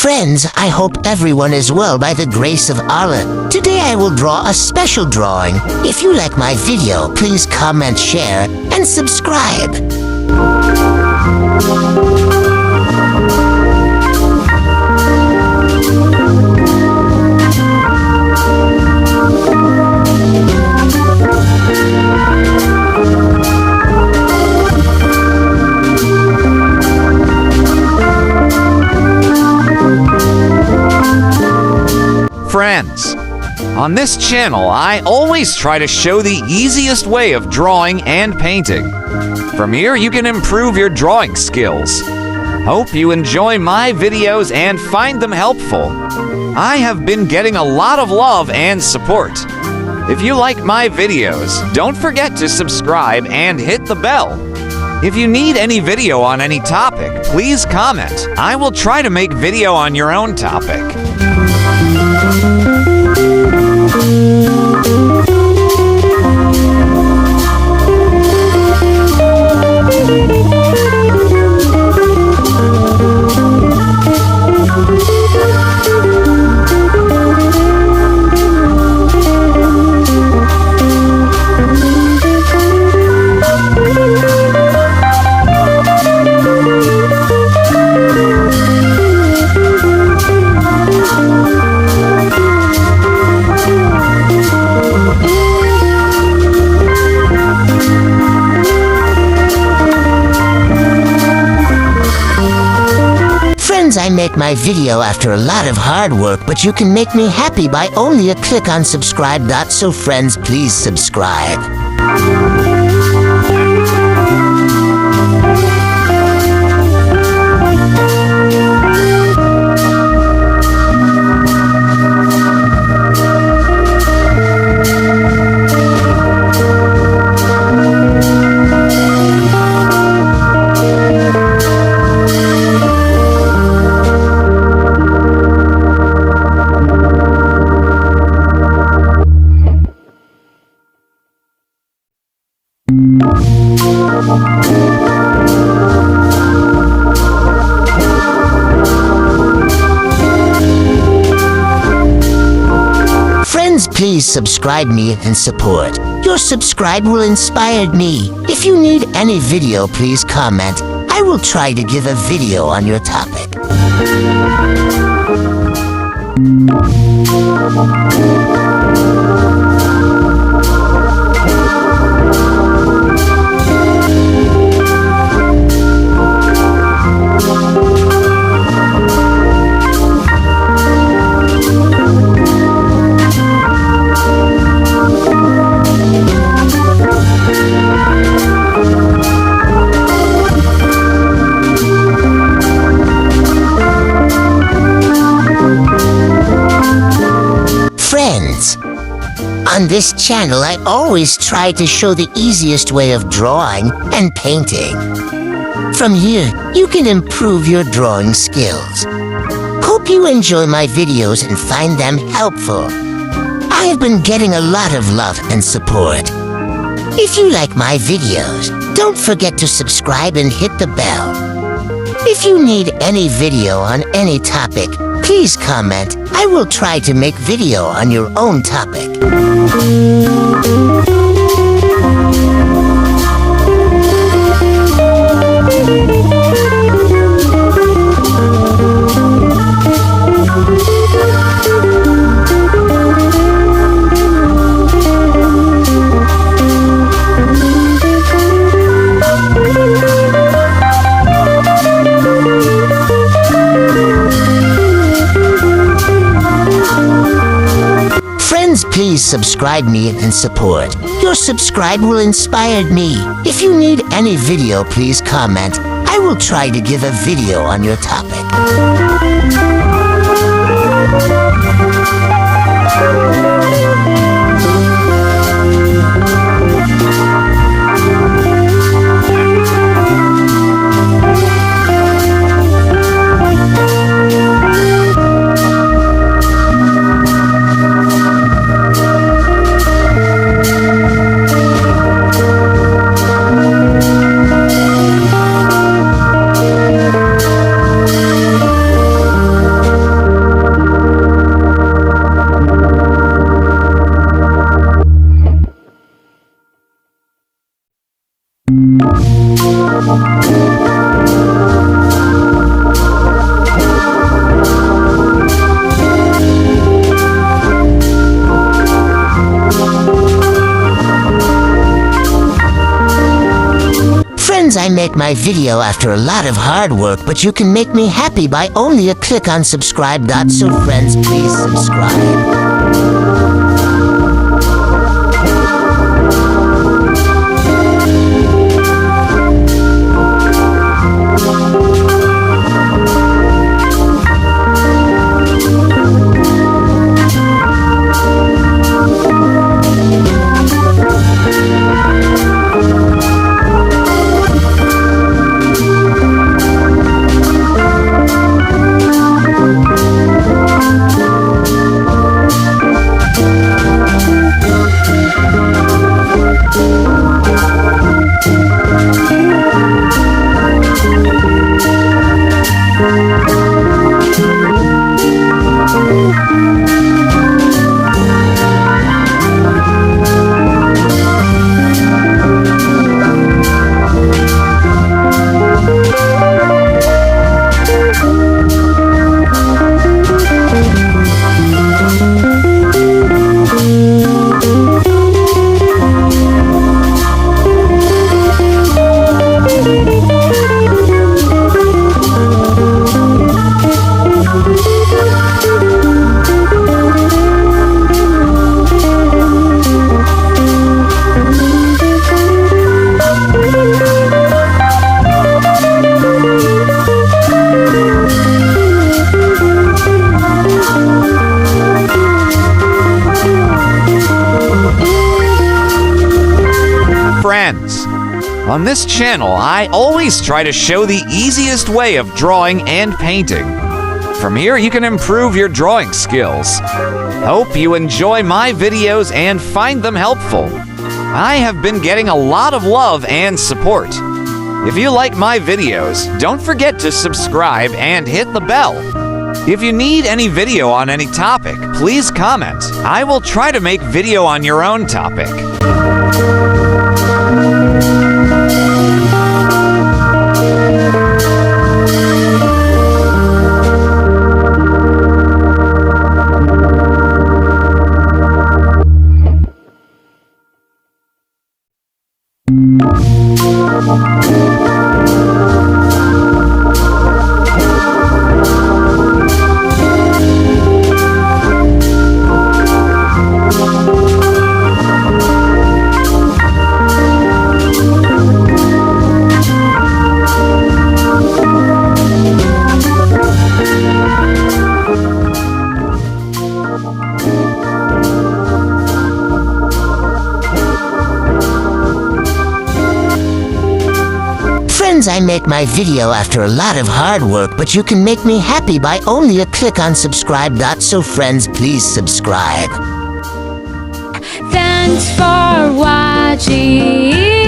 Friends, I hope everyone is well by the grace of Allah. Today I will draw a special drawing. If you like my video, please comment, share, and subscribe. Friends, on this channel I always try to show the easiest way of drawing and painting. From here you can improve your drawing skills. Hope you enjoy my videos and find them helpful. I have been getting a lot of love and support. If you like my videos, don't forget to subscribe and hit the bell. If you need any video on any topic, please comment. I will try to make video on your own topic. I make my video after a lot of hard work, but you can make me happy by only a click on subscribe. So friends, please subscribe. Friends, please subscribe me and support. Your subscribe will inspire me. If you need any video, please comment. I will try to give a video on your topic. Friends, on this channel I always try to show the easiest way of drawing and painting. From here, you can improve your drawing skills. Hope you enjoy my videos and find them helpful. I have been getting a lot of love and support. If you like my videos, don't forget to subscribe and hit the bell. If you need any video on any topic, please comment. I will try to make video on your own topic. Please subscribe me and support. Your subscribe will inspire me. If you need any video, please comment. I will try to give a video on your topic. I make my video after a lot of hard work, but you can make me happy by only a click on subscribe. So friends, please subscribe. Friends, on this channel, I always try to show the easiest way of drawing and painting. From here, you can improve your drawing skills. Hope you enjoy my videos and find them helpful. I have been getting a lot of love and support. If you like my videos, don't forget to subscribe and hit the bell. If you need any video on any topic, please comment. I will try to make video on your own topic. I make my video after a lot of hard work, but you can make me happy by only a click on subscribe. So friends, please subscribe. Thanks for watching.